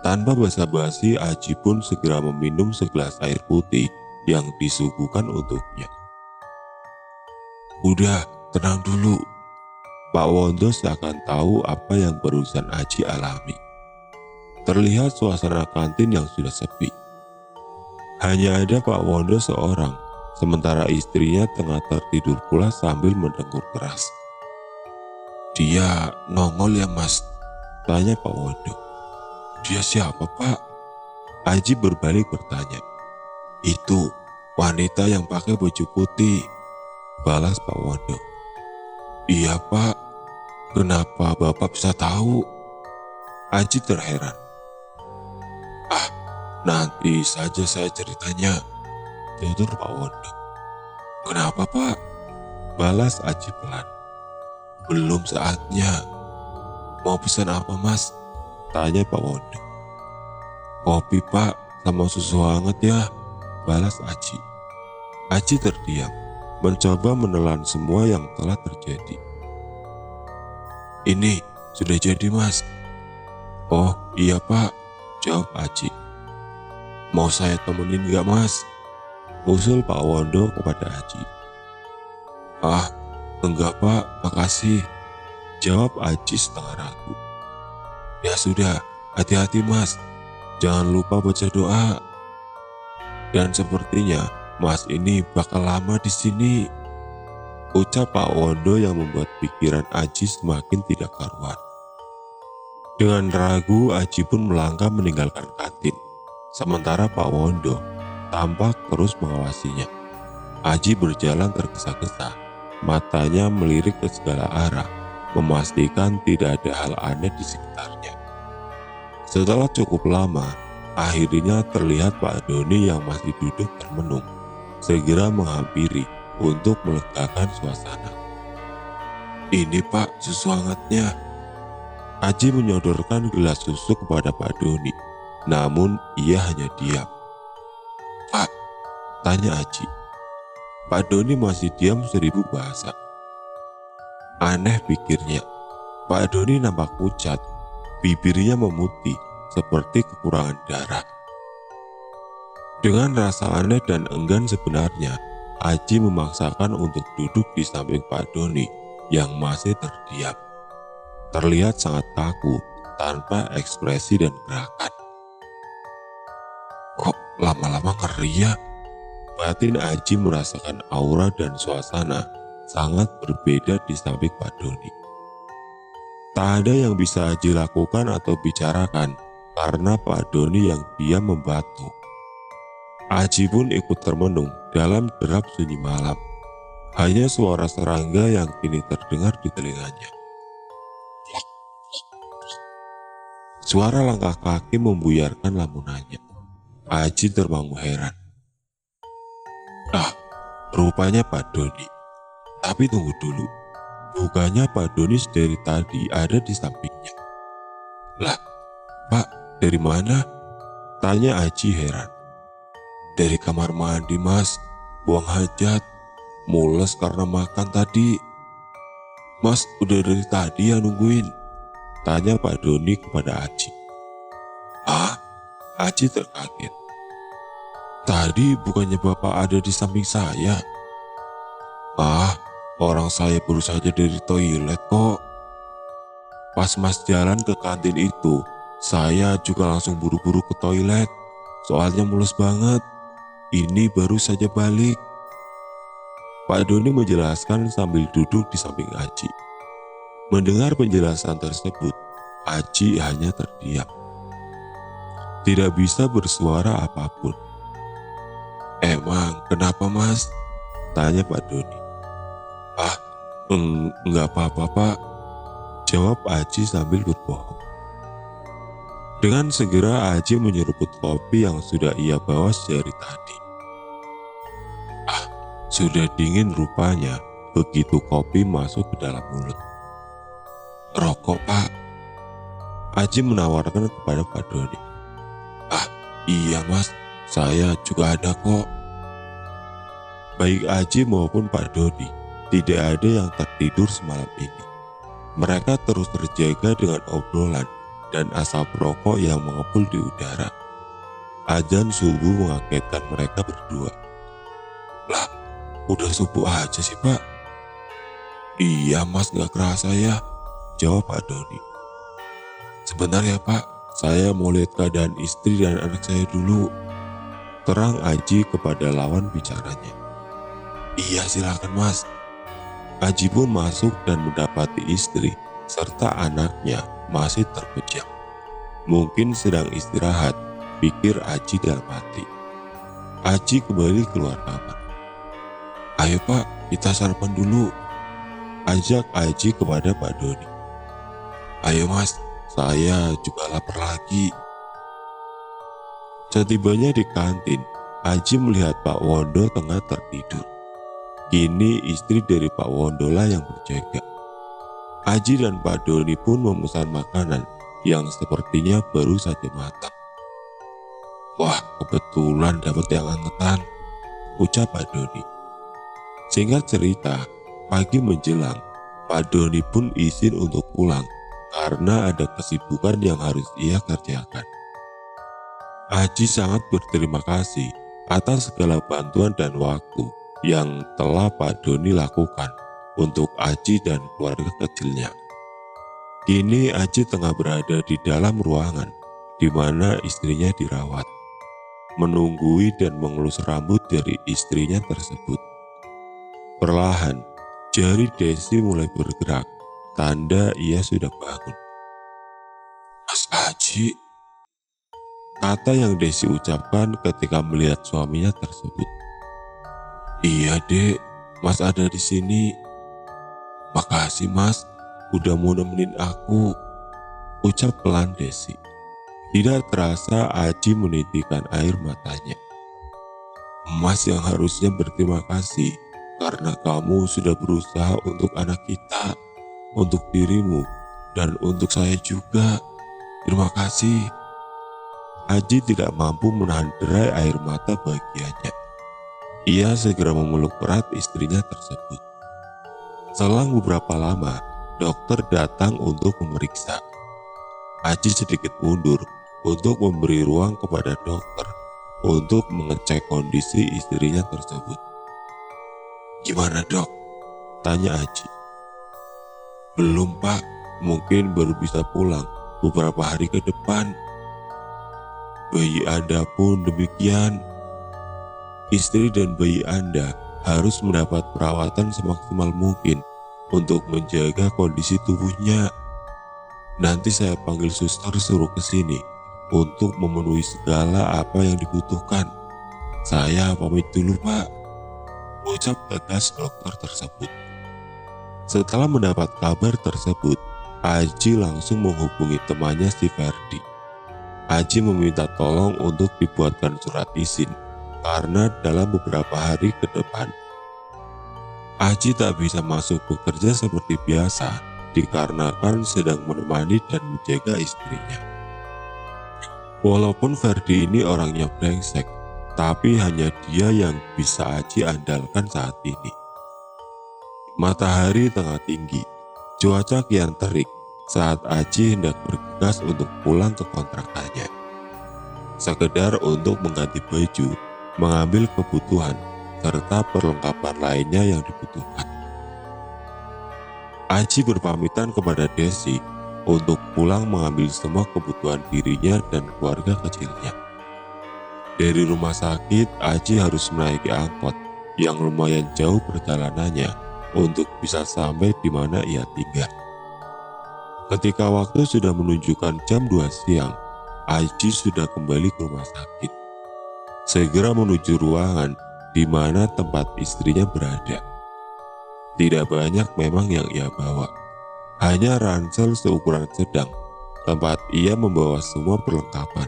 Tanpa basa-basi, Aji pun segera meminum segelas air putih yang disuguhkan untuknya. "Udah, tenang dulu." Pak Wondo seakan tahu apa yang barusan Aji alami. Terlihat suasana kantin yang sudah sepi. Hanya ada Pak Wondo seorang, sementara istrinya tengah tertidur pula sambil mendengur keras. "Dia nongol ya, Mas?" tanya Pak Wondo. "Dia siapa, Pak?" Aji berbalik bertanya. "Itu wanita yang pakai baju putih," balas Pak Wondo. "Iya, Pak. Kenapa Bapak bisa tahu?" Aji terheran. "Ah, nanti saja saya ceritanya," tutur Pak Wondo. "Kenapa, Pak?" balas Aji pelan. "Belum saatnya." "Mau pesan apa, Mas?" tanya Pak Wondo. "Kopi, Pak, sama susu hangat ya," balas Aji. Aji terdiam, mencoba menelan semua yang telah terjadi. "Ini sudah jadi, Mas." "Oh iya, Pak," jawab Aji. "Mau saya temenin gak, Mas?" usul Pak Wondo kepada Aji. "Ah, enggak, Pak, makasih," jawab Aji setengah ragu. "Ya sudah, hati-hati, Mas. Jangan lupa baca doa. Dan sepertinya Mas ini bakal lama di sini," ucap Pak Wondo yang membuat pikiran Aji semakin tidak karuan. Dengan ragu, Aji pun melangkah meninggalkan kantin. Sementara Pak Wondo tampak terus mengawasinya. Aji berjalan tergesa-gesa, matanya melirik ke segala arah, memastikan tidak ada hal aneh di sekitarnya. Setelah cukup lama, akhirnya terlihat Pak Doni yang masih duduk termenung, segera menghampiri untuk melegakan suasana. "Ini, Pak, susu hangatnya." Aji menyodorkan gelas susu kepada Pak Doni, namun ia hanya diam. "Pak," tanya Aji. Pak Doni masih diam 1000 bahasa. Aneh pikirnya, Pak Doni nampak pucat, bibirnya memutih seperti kekurangan darah. Dengan rasa aneh dan enggan sebenarnya, Aji memaksakan untuk duduk di samping Pak Doni yang masih terdiam. Terlihat sangat kaku, tanpa ekspresi dan gerakan. "Kok lama-lama ngeri ya?" Batin Aji merasakan aura dan suasana sangat berbeda di samping Pak Doni. Tak ada yang bisa Aji lakukan atau bicarakan karena Pak Doni yang diam membatu. Aji pun ikut termenung dalam derap sunyi malam. Hanya suara serangga yang kini terdengar di telinganya. Suara langkah kaki membuyarkan lamunannya. Aji termangu heran. "Ah, rupanya Pak Doni. Tapi tunggu dulu, bukannya Pak Doni dari tadi ada di sampingnya?" "Lah, Pak, dari mana?" tanya Aji heran. "Dari kamar mandi, Mas. Buang hajat. Mules karena makan tadi." "Mas udah dari tadi ya nungguin?" tanya Pak Doni kepada Aji. "Ah?" Aji terkaget. "Tadi bukannya Bapak ada di samping saya?" "Ah, orang saya baru saja dari toilet kok. Pas Mas jalan ke kantin itu, saya juga langsung buru-buru ke toilet. Soalnya mulus banget. Ini baru saja balik." Pak Doni menjelaskan sambil duduk di samping Aji. Mendengar penjelasan tersebut, Aji hanya terdiam. Tidak bisa bersuara apapun. "Emang kenapa, Mas?" tanya Pak Doni. "Ah, enggak apa-apa, Pak," jawab Aji sambil berbohong. Dengan segera Aji menyeruput kopi yang sudah ia bawa dari tadi. Ah, sudah dingin rupanya begitu kopi masuk ke dalam mulut. "Rokok, Pak?" Aji menawarkan kepada Pak Doni. "Ah, iya, Mas, saya juga ada kok." Baik Aji maupun Pak Doni, tidak ada yang tertidur semalam ini. Mereka terus terjaga dengan obrolan dan asap rokok yang mengepul di udara. Azan subuh mengagetkan mereka berdua. Lah, udah subuh aja sih Pak? Iya Mas, gak kerasa ya, jawab Pak Doni. Sebentar ya Pak, saya mau lihat keadaan istri dan anak saya dulu, terang Aji kepada lawan bicaranya. Iya silakan Mas. Aji pun masuk dan mendapati istri serta anaknya masih terpejam. Mungkin sedang istirahat, pikir Aji dalam hati. Aji kembali keluar kamar. Ayo Pak, kita sarapan dulu, ajak Aji kepada Pak Doni. Ayo Mas, saya juga lapar lagi. Setibanya di kantin, Aji melihat Pak Wondo tengah tertidur. Kini istri dari Pak Wondo lah yang berjaga. Aji dan Pak Doni pun memesan makanan yang sepertinya baru saja matang. Wah, kebetulan dapat yang angetan, ucap Pak Doni. Singkat cerita, pagi menjelang, Pak Doni pun izin untuk pulang karena ada kesibukan yang harus ia kerjakan. Aji sangat berterima kasih atas segala bantuan dan waktu yang telah Pak Doni lakukan untuk Aji dan keluarga kecilnya. Kini Aji tengah berada di dalam ruangan di mana istrinya dirawat, menunggui dan mengelus rambut dari istrinya tersebut. Perlahan, jari Desi mulai bergerak, tanda ia sudah bangun. Mas Aji, kata yang Desi ucapkan ketika melihat suaminya tersebut. Iya dek, Mas ada di sini. Makasih Mas, udah mau nemenin aku, ucap pelan Desi. Tidak terasa Aji menitikan air matanya. Mas yang harusnya berterima kasih karena kamu sudah berusaha untuk anak kita, untuk dirimu, dan untuk saya juga. Terima kasih. Aji tidak mampu menahan derai air mata bahagianya. Ia segera memeluk erat istrinya tersebut. Selang beberapa lama, dokter datang untuk memeriksa. Aji sedikit mundur untuk memberi ruang kepada dokter untuk mengecek kondisi istrinya tersebut. Gimana dok? Tanya Aji. Belum Pak, mungkin baru bisa pulang beberapa hari ke depan. Bayi Anda pun demikian. Istri dan bayi Anda harus mendapat perawatan semaksimal mungkin untuk menjaga kondisi tubuhnya. Nanti saya panggil suster suruh ke sini untuk memenuhi segala apa yang dibutuhkan. Saya pamit dulu Pak, ucap tegas dokter tersebut. Setelah mendapat kabar tersebut, Aji langsung menghubungi temannya si Ferdi. Aji meminta tolong untuk dibuatkan surat izin karena dalam beberapa hari ke depan Aji tak bisa masuk bekerja seperti biasa dikarenakan sedang menemani dan menjaga istrinya. Walaupun Ferdi ini orangnya brengsek, tapi hanya dia yang bisa Aji andalkan saat ini. Matahari tengah tinggi, cuaca kian terik saat Aji hendak bergegas untuk pulang ke kontrakannya. Sekedar untuk mengganti baju, mengambil kebutuhan, serta perlengkapan lainnya yang dibutuhkan. Aji berpamitan kepada Desi untuk pulang mengambil semua kebutuhan dirinya dan keluarga kecilnya. Dari rumah sakit, Aji harus menaiki angkot yang lumayan jauh perjalanannya untuk bisa sampai di mana ia tinggal. Ketika waktu sudah menunjukkan jam 2 siang, Aji sudah kembali ke rumah sakit. Segera menuju ruangan di mana tempat istrinya berada. Tidak banyak memang yang ia bawa, hanya ransel seukuran sedang, tempat ia membawa semua perlengkapan.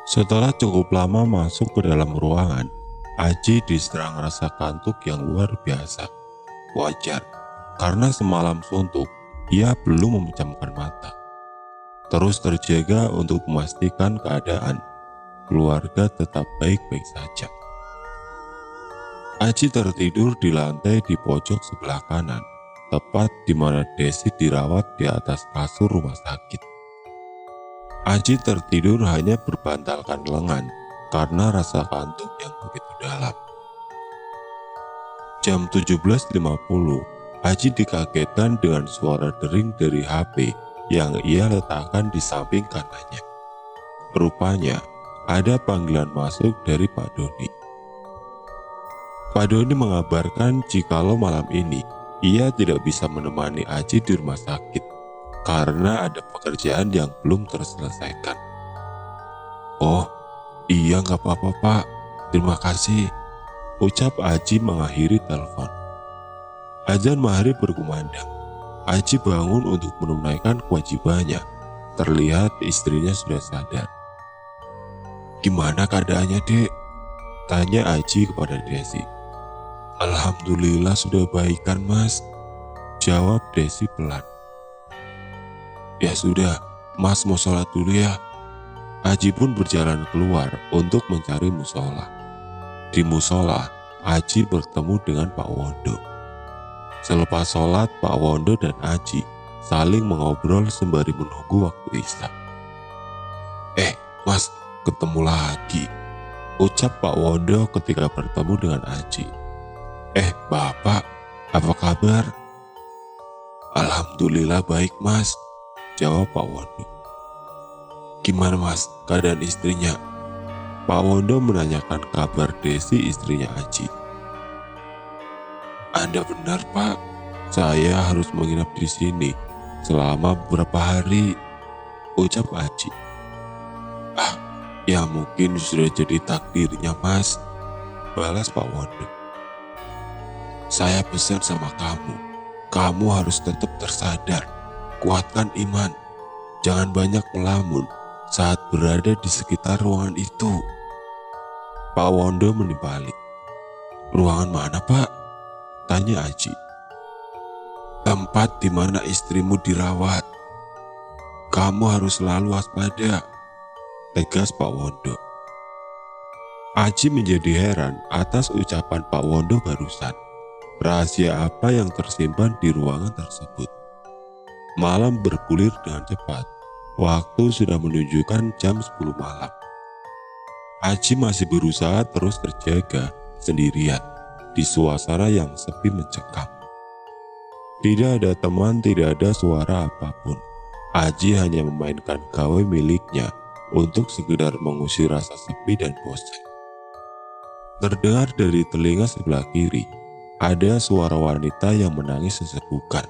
Setelah cukup lama masuk ke dalam ruangan, Aji diserang rasa kantuk yang luar biasa. Wajar, karena semalam suntuk, ia belum memejamkan mata. Terus terjaga untuk memastikan keadaan keluarga tetap baik-baik saja. Aji tertidur di lantai di pojok sebelah kanan tepat di mana Desi dirawat di atas kasur rumah sakit. Aji tertidur hanya berbantalkan lengan karena rasa kantuk yang begitu dalam. Jam 17.50, Aji dikagetkan dengan suara dering dari HP yang ia letakkan di samping kanannya. Rupanya, ada panggilan masuk dari Pak Doni. Pak Doni mengabarkan jikalau malam ini ia tidak bisa menemani Aji di rumah sakit karena ada pekerjaan yang belum terselesaikan. "Oh, iya nggak apa-apa Pak, terima kasih," ucap Aji mengakhiri telepon. Azan maghrib berkumandang. Aji bangun untuk menunaikan kewajibannya. Terlihat istrinya sudah sadar. "Gimana keadaannya, Dek?" tanya Aji kepada Desi. "Alhamdulillah sudah baikan, Mas," jawab Desi pelan. "Ya sudah, Mas mau sholat dulu ya." Aji pun berjalan keluar untuk mencari musola. Di musola, Aji bertemu dengan Pak Wondo. Selepas sholat, Pak Wondo dan Aji saling mengobrol sembari menunggu waktu isya. Mas, ketemu lagi," ucap Pak Wondo ketika bertemu dengan Aji. Bapak, apa kabar?" "Alhamdulillah baik Mas," jawab Pak Wondo. "Gimana Mas, keadaan istrinya?" Pak Wondo menanyakan kabar Desi, istrinya Aji. "Anda benar Pak, saya harus menginap di sini selama beberapa hari," ucap Aji. "Ya mungkin sudah jadi takdirnya Mas," balas Pak Wondo. "Saya pesan sama kamu harus tetap tersadar, kuatkan iman, jangan banyak melamun saat berada di sekitar ruangan itu." Pak Wondo menimpali. "Ruangan mana Pak?" tanya Aji. "Tempat di mana istrimu dirawat. Kamu harus selalu waspada," tegas Pak Wondo. Aji menjadi heran atas ucapan Pak Wondo barusan. Rahasia apa yang tersimpan di ruangan tersebut? Malam bergulir dengan cepat. Waktu sudah menunjukkan jam 10 malam. Aji masih berusaha terus terjaga sendirian di suasana yang sepi mencekam. Tidak ada teman, tidak ada suara apapun. Aji hanya memainkan gawai miliknya untuk sekedar mengusir rasa sepi dan bosan. Terdengar dari telinga sebelah kiri, ada suara wanita yang menangis sesegukan.